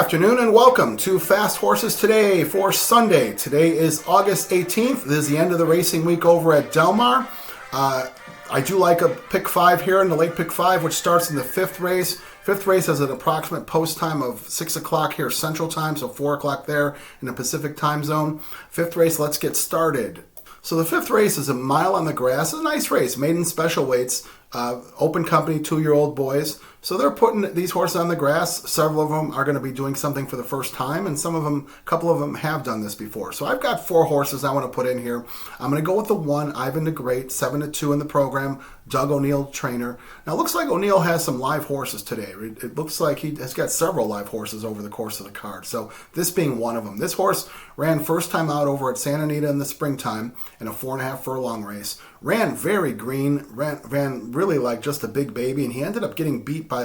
afternoon and welcome to Fast Horses Today for Sunday. Today is August 18th. This is the end of the racing week over at Del Mar. I do like a pick 5 here in the late pick 5, which starts in the fifth race. Fifth race has an approximate post time of 6 o'clock here Central Time, so 4 o'clock there in the Pacific Time Zone. Fifth race, let's get started. So the fifth race is a mile on the grass. It's a nice race, maiden special weights, open company, 2-year-old boys. So they're putting these horses on the grass. Several of them are going to be doing something for the first time, and a couple of them have done this before. So I've got 4 horses I want to put in here. I'm going to go with the 1, Ivan the Great, 7-2 in the program, Doug O'Neill trainer. Now it looks like O'Neill has some live horses today. It looks like he has got several live horses over the course of the card. So this being one of them. This horse ran first time out over at Santa Anita in the springtime in a 4.5 furlong race. Ran very green, ran really like just a big baby, and he ended up getting beat by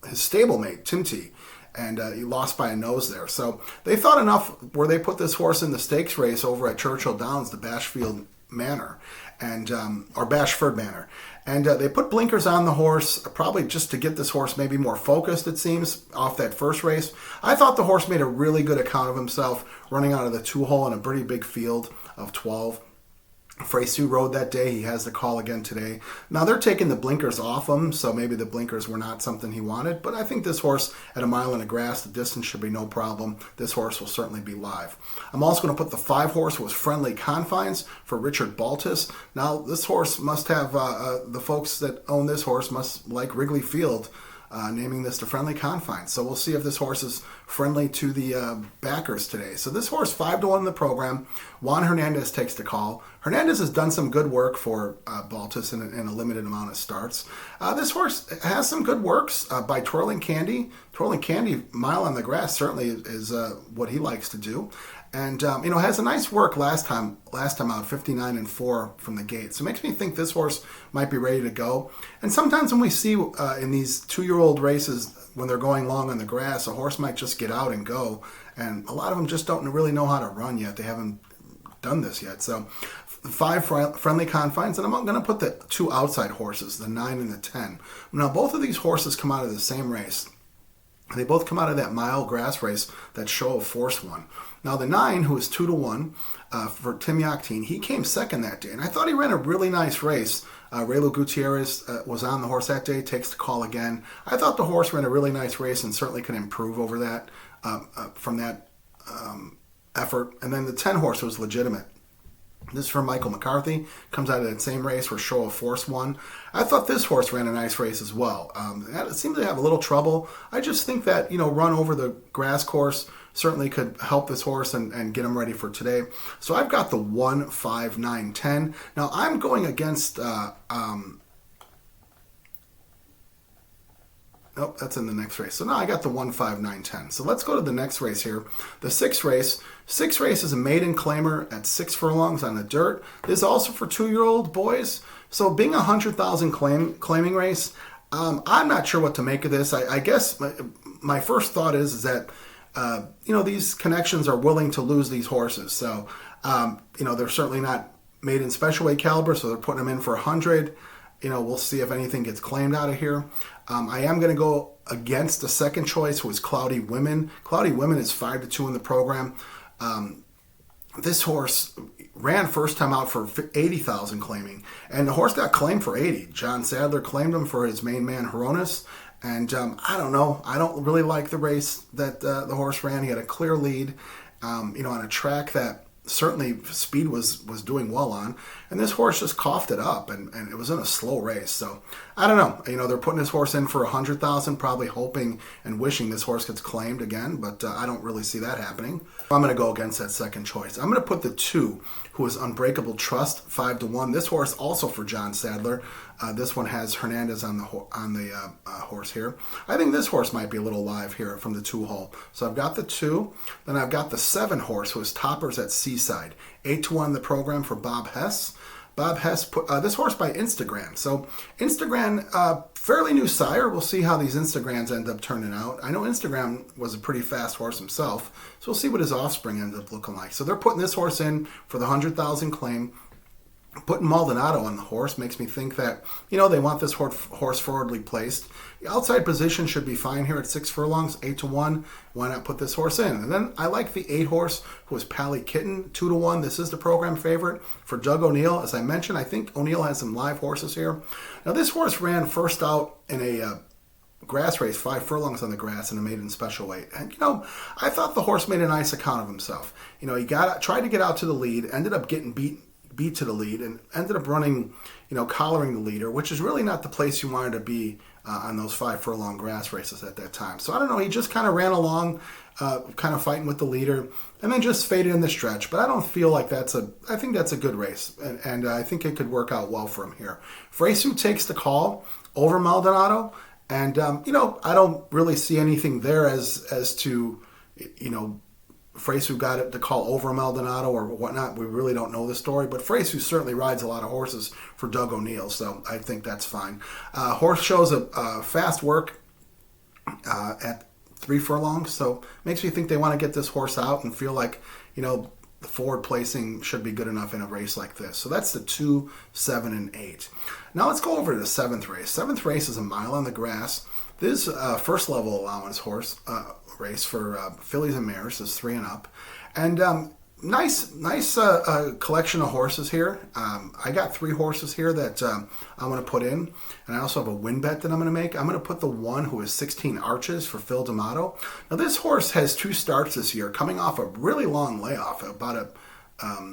his stablemate, Tinty, and he lost by a nose there. So they thought enough where they put this horse in the stakes race over at Churchill Downs, the Bashfield Manor, or Bashford Manor. And they put blinkers on the horse, probably just to get this horse maybe more focused, it seems, off that first race. I thought the horse made a really good account of himself, running out of the 2-hole in a pretty big field of 12. Freysu rode that day. He has the call again today. Now they're taking the blinkers off him, so maybe the blinkers were not something he wanted. But I think this horse at a mile in the grass, the distance should be no problem. This horse will certainly be live. I'm also going to put the 5 horse with Friendly Confines for Richard Baltus. Now this horse must have, the folks that own this horse must like Wrigley Field, naming this to Friendly Confines. So we'll see if this horse is friendly to the backers today. So this horse, 5-1 in the program. Juan Hernandez takes the call. Hernandez has done some good work for Baltus in a limited amount of starts. This horse has some good works by Twirling Candy. Twirling Candy, mile on the grass, certainly is what he likes to do. And, has a nice work last time out, 59-4 from the gate. So it makes me think this horse might be ready to go. And sometimes when we see in these 2-year-old races, when they're going long on the grass, a horse might just get out and go. And a lot of them just don't really know how to run yet. They haven't done this yet. So 5 Friendly Confines, and I'm going to put the 2 outside horses, the 9 and the 10. Now both of these horses come out of the same race. They both come out of that mile grass race that Show of Force won. Now the 9, who is 2-1 for Tim Yakteen, he came second that day, and I thought he ran a really nice race. Raylo Gutierrez was on the horse that day, takes the call again. I thought the horse ran a really nice race and certainly could improve over that from that effort. And then the 10 horse was Legitimate. This is from Michael McCarthy. Comes out of that same race where Show of Force won. I thought this horse ran a nice race as well. It seemed to have a little trouble. I just think that, run over the grass course certainly could help this horse and get him ready for today. So I've got the 1, 5, 9, 10. Now I'm going against... Nope, that's in the next race. So now I got the 1, 5, 9, 10. So let's go to the next race here. The 6th race. 6th race is a maiden claimer at 6 furlongs on the dirt. This is also for 2-year-old boys. So being a 100,000 claiming race, I'm not sure what to make of this. I guess my first thought is that, these connections are willing to lose these horses. So, they're certainly not maiden special weight caliber, so they're putting them in for 100. We'll see if anything gets claimed out of here. I am going to go against the second choice, who is Cloudy Women. Cloudy Women is 5-2 in the program. This horse ran first time out for 80,000 claiming, and the horse got claimed for 80. John Sadler claimed him for his main man, Hronis. And I don't know. I don't really like the race that the horse ran. He had a clear lead, on a track that certainly speed was doing well on, and this horse just coughed it up, and it was in a slow race. So I don't know. They're putting this horse in for 100,000, probably hoping and wishing this horse gets claimed again, but I don't really see that happening. I'm going to go against that second choice. I'm going to put the 2, who is Unbreakable Trust, 5-1. This horse also for John Sadler. This one has Hernandez on the horse here. I think this horse might be a little live here from the 2-hole. So I've got the 2. Then I've got the 7 horse, who is Toppers at Seaside. 8-1 in the program for Bob Hess. Bob Hess put this horse by Instagram. So Instagram, fairly new sire. We'll see how these Instagrams end up turning out. I know Instagram was a pretty fast horse himself, so we'll see what his offspring ends up looking like. So they're putting this horse in for the 100,000 claim. Putting Maldonado on the horse makes me think that, they want this horse forwardly placed. The outside position should be fine here at 6 furlongs, 8-1. Why not put this horse in? And then I like the 8 horse, who is Pally Kitten, 2-1. This is the program favorite for Doug O'Neill. As I mentioned, I think O'Neill has some live horses here. Now, this horse ran first out in a grass race, 5 furlongs on the grass in a maiden special weight. And, I thought the horse made a nice account of himself. He tried to get out to the lead, ended up getting beat to the lead, and ended up running, collaring the leader, which is really not the place you wanted to be on those 5 furlong grass races at that time. So I don't know, he just kind of ran along, kind of fighting with the leader, and then just faded in the stretch. But I don't feel like I think that's a good race, and I think it could work out well for him here. Fresu takes the call over Maldonado, and, I don't really see anything there as to, Fresu got it to call over Maldonado or whatnot. We really don't know the story, but Fresu certainly rides a lot of horses for Doug O'Neill, so I think that's fine. Horse shows a fast work at 3 furlongs, so makes me think they want to get this horse out and feel like, the forward placing should be good enough in a race like this. So that's the 2, 7, and 8. Now let's go over to the 7th race. 7th race is a mile on the grass. This first level allowance horse race for fillies and mares is 3 and up, and nice collection of horses here. I got 3 horses here that I'm going to put in, and I also have a win bet that I'm going to make. I'm going to put the one who is 16 Arches for Phil D'Amato. Now this horse has 2 starts this year, coming off a really long layoff, about a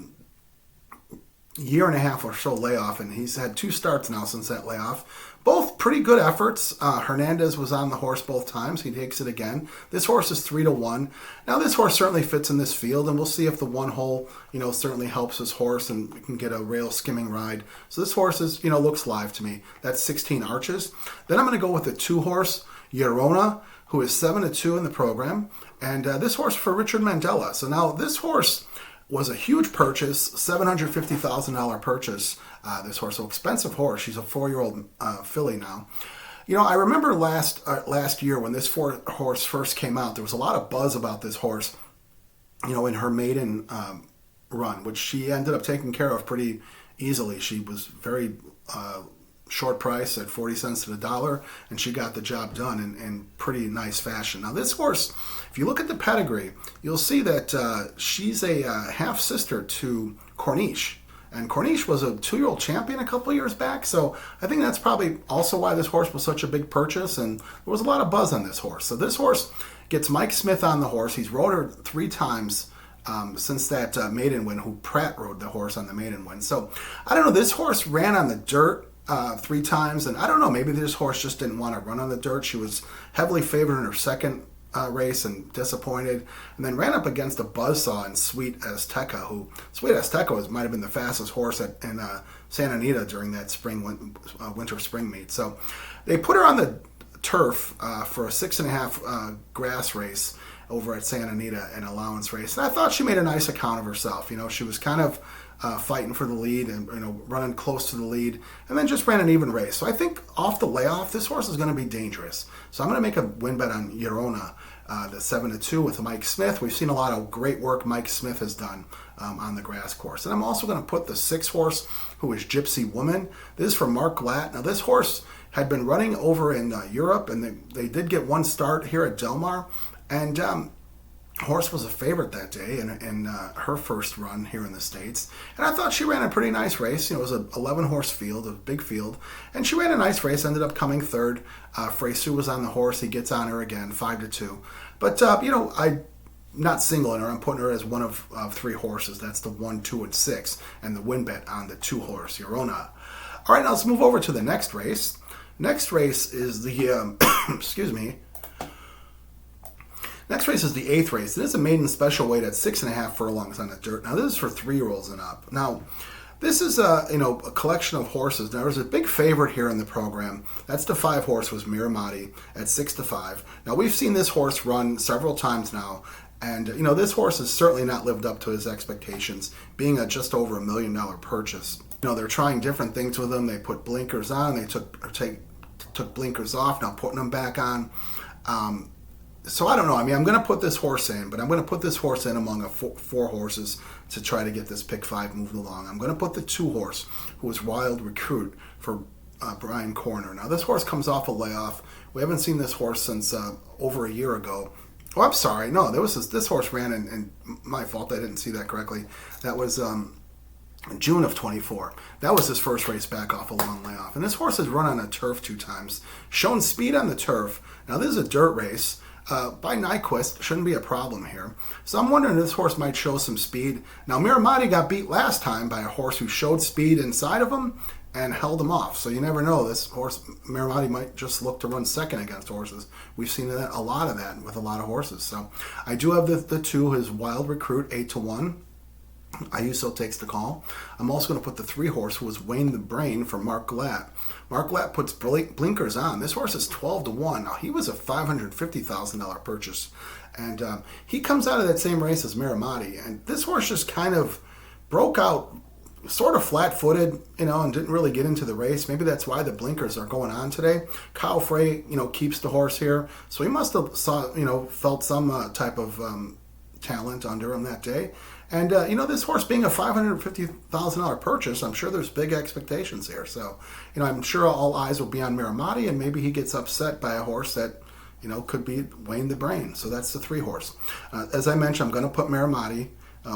year and a half or so layoff, and he's had 2 starts now since that layoff. Both pretty good efforts. Hernandez was on the horse both times. He takes it again. This horse is 3-1. Now this horse certainly fits in this field, and we'll see if the 1 hole, certainly helps his horse and we can get a rail skimming ride. So this horse is, looks live to me. That's 16 Arches. Then I'm going to go with the 2 horse, Llorona, who is 7-2 in the program. And this horse for Richard Mandella. So now this horse was a huge purchase, $750,000 purchase. This horse, an expensive horse. She's a 4-year-old filly now. I remember last year when this horse first came out, there was a lot of buzz about this horse, in her maiden run, which she ended up taking care of pretty easily. She was very short price at 40 cents to the dollar, and she got the job done in pretty nice fashion. Now this horse, if you look at the pedigree, you'll see that she's a half-sister to Corniche. And Corniche was a 2-year-old champion a couple of years back, so I think that's probably also why this horse was such a big purchase, and there was a lot of buzz on this horse. So this horse gets Mike Smith on the horse. He's rode her 3 times since that maiden win, who Pratt rode the horse on the maiden win. So I don't know, this horse ran on the dirt 3 times, and I don't know, maybe this horse just didn't want to run on the dirt. She was heavily favored in her second race and disappointed, and then ran up against a buzzsaw in Sweet Azteca, who Sweet Azteca might have been the fastest horse in Santa Anita during that winter-spring meet. So they put her on the turf for a 6.5 grass race over at Santa Anita, an allowance race, and I thought she made a nice account of herself. She was kind of fighting for the lead and running close to the lead, and then just ran an even race. So I think off the layoff, this horse is going to be dangerous. So I'm going to make a win bet on Llorona, the 7-2 with Mike Smith. We've seen a lot of great work Mike Smith has done on the grass course. And I'm also going to put the 6 horse, who is Gypsy Woman. This is from Mark Glatt. Now this horse had been running over in Europe, and they did get 1 start here at Del Mar, and horse was a favorite that day in her first run here in the States. And I thought she ran a pretty nice race. It was an 11-horse field, a big field. And she ran a nice race, ended up coming 3rd. Fresu was on the horse. He gets on her again, 5-2. But, I'm not singling her. I'm putting her as one of 3 horses. That's the 1, 2, and 6. And the win bet on the 2 horse, Llorona. All right, now let's move over to the next race. Next race is the, excuse me, next race is the 8th race. It is a maiden special weight at 6.5 furlongs on the dirt. Now, this is for 3-year-olds and up. Now, this is a collection of horses. Now, there's a big favorite here in the program. That's the 5 horse, was Miramati at 6-5. Now, we've seen this horse run several times now, and this horse has certainly not lived up to his expectations, being a just over $1 million purchase. They're trying different things with him. They put blinkers on. They took blinkers off. Now putting them back on. So I don't know. I mean, I'm going to put this horse in, but I'm going to put this horse in among four horses to try to get this pick 5 moving along. I'm going to put the 2 horse, who was Wild Recruit, for Brian Corner. Now, this horse comes off a layoff. We haven't seen this horse since over a year ago. Oh, I'm sorry. No, this horse ran, and my fault. I didn't see that correctly. That was June of 24. That was his first race back off a long layoff. And this horse has run on a turf 2 times, shown speed on the turf. Now, this is a dirt race. By Nyquist, shouldn't be a problem here. So I'm wondering if this horse might show some speed. Now, Miramati got beat last time by a horse who showed speed inside of him and held him off. So you never know. This horse, Miramati, might just look to run second against horses. We've seen that, a lot of that with a lot of horses. So I do have the 2, his Wild Recruit, 8-1. Ayuso takes the call. I'm also going to put the 3 horse, who was Wayne the Brain, for Mark Glatt. Mark Glatt puts blinkers on. This horse is 12-1. Now, he was a $550,000 purchase. And he comes out of that same race as Miramati. And this horse just kind of broke out sort of flat-footed, and didn't really get into the race. Maybe that's why the blinkers are going on today. Kyle Frey, keeps the horse here. So he must have felt some type of talent under him that day. And, this horse being a $550,000 purchase, I'm sure there's big expectations here. So, I'm sure all eyes will be on Miramati, and maybe he gets upset by a horse that, could be Wayne the Brain. So that's the 3 horse. As I mentioned, I'm going to put Miramati.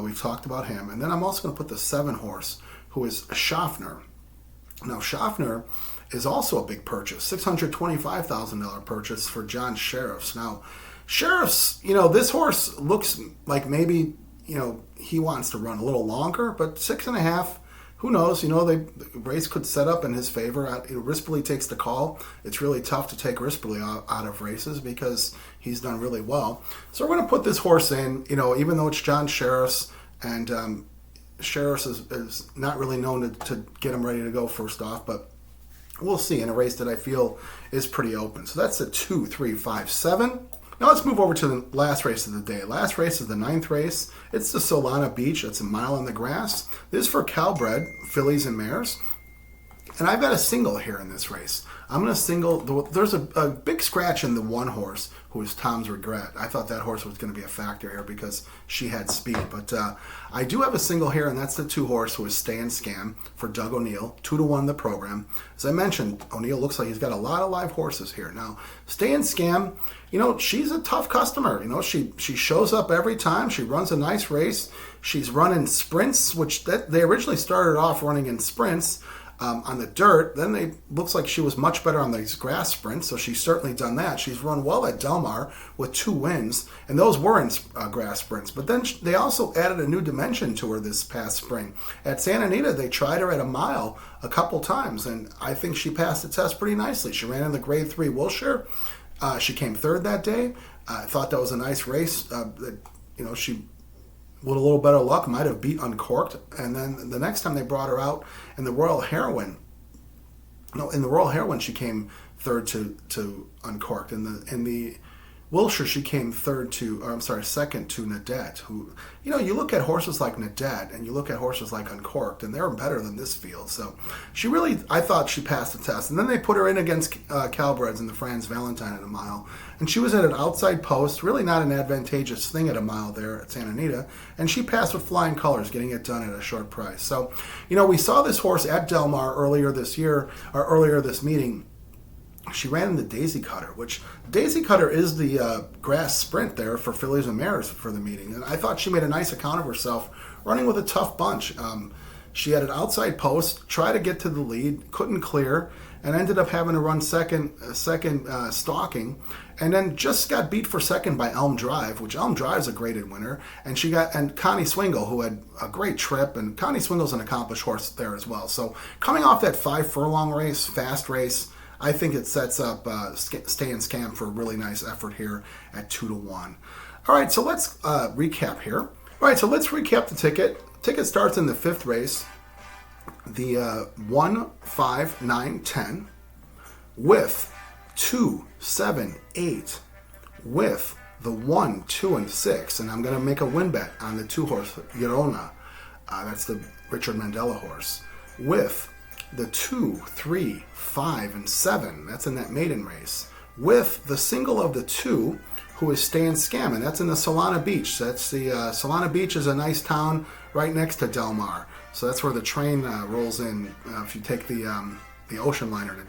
We've talked about him. And then I'm also going to put the 7 horse, who is Schaffner. Now, Schaffner is also a big purchase, $625,000 purchase for John Sheriffs. Now, Sheriffs, this horse looks like maybe he wants to run a little longer, but 6.5, who knows? The race could set up in his favor. Rispoli takes the call. It's really tough to take Rispoli out of races because he's done really well. So we're going to put this horse in, even though it's John Sheriffs, and Sheriffs is not really known to get him ready to go first off, but we'll see in a race that I feel is pretty open. So that's a 2, 3, 5, 7. Now let's move over to the last race of the day. Last race is the 9th race. It's the Solana Beach. It's a mile on the grass. This is for Calbred, fillies and mares. And I've got a single here in this race. I'm going to single. There's a big scratch in the 1 horse, who is Tom's Regret. I thought that horse was going to be a factor here because she had speed. But I do have a single here, and that's the 2 horse, who is Stay and Scam, for Doug O'Neill, 2-1 the program. As I mentioned, O'Neill looks like he's got a lot of live horses here. Now, Stay and Scam, she's a tough customer. She shows up every time. She runs a nice race. She's running sprints, which they originally started off running in sprints. On the dirt, then it looks like she was much better on these grass sprints, so she's certainly done that. She's run well at Del Mar with 2 wins, and those were in grass sprints. But then they also added a new dimension to her this past spring. At Santa Anita, they tried her at a mile a couple times, and I think she passed the test pretty nicely. She ran in the Grade 3 Wilshire. She came 3rd that day. I thought that was a nice race. She, with a little better luck, might have beat Uncorked. And then the next time they brought her out in the Royal Heroine, she came 3rd to Uncorked. In the Wilshire, she came 2nd to Nadette, who, you look at horses like Nadette and you look at horses like Uncorked, and they're better than this field. So I thought she passed the test. And then they put her in against Calbreds in the Franz Valentine at a mile. And she was at an outside post, really not an advantageous thing at a mile there at Santa Anita. And she passed with flying colors, getting it done at a short price. So, we saw this horse at Del Mar earlier this meeting. She ran in the Daisy Cutter, which Daisy Cutter is the grass sprint there for fillies and mares for the meeting. And I thought she made a nice account of herself running with a tough bunch. She had an outside post, tried to get to the lead, couldn't clear, and ended up having to run second stalking, and then just got beat for second by Elm Drive, which Elm Drive's a graded winner, and Connie Swingle, who had a great trip, and Connie Swingle's an accomplished horse there as well. So coming off that 5 furlong race, fast race, I think it sets up Stay and Scam for a really nice effort here at 2-1. All right, so let's recap here. All right, so let's recap the ticket. Ticket starts in the 5th race, the 1, 5, 9, 10, with 2, 7, 8, with the 1, 2, and 6, and I'm going to make a win bet on the 2 horse Girona. That's the Richard Mandela horse. With the 2, 3, 5, and 7, that's in that maiden race. With the single of the 2, who is staying scamming. That's in the Solana Beach. That's the Solana Beach is a nice town right next to Del Mar. So that's where the train rolls in. If you take the ocean liner to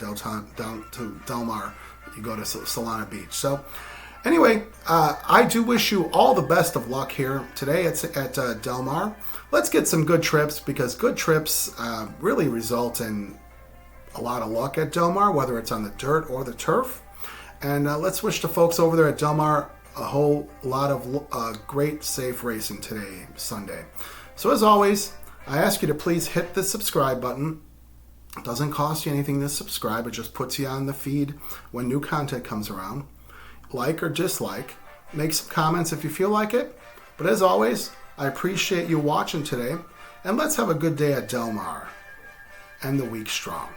down to Del Mar, you go to Solana Beach. So anyway, I do wish you all the best of luck here today at Del Mar. Let's get some good trips, because good trips really result in a lot of luck at Del Mar, whether it's on the dirt or the turf. And let's wish the folks over there at Del Mar a whole lot of great, safe racing today, Sunday. So as always, I ask you to please hit the subscribe button. It doesn't cost you anything to subscribe. It just puts you on the feed when new content comes around. Like or dislike. Make some comments if you feel like it. But as always, I appreciate you watching today. And let's have a good day at Del Mar. And the week strong.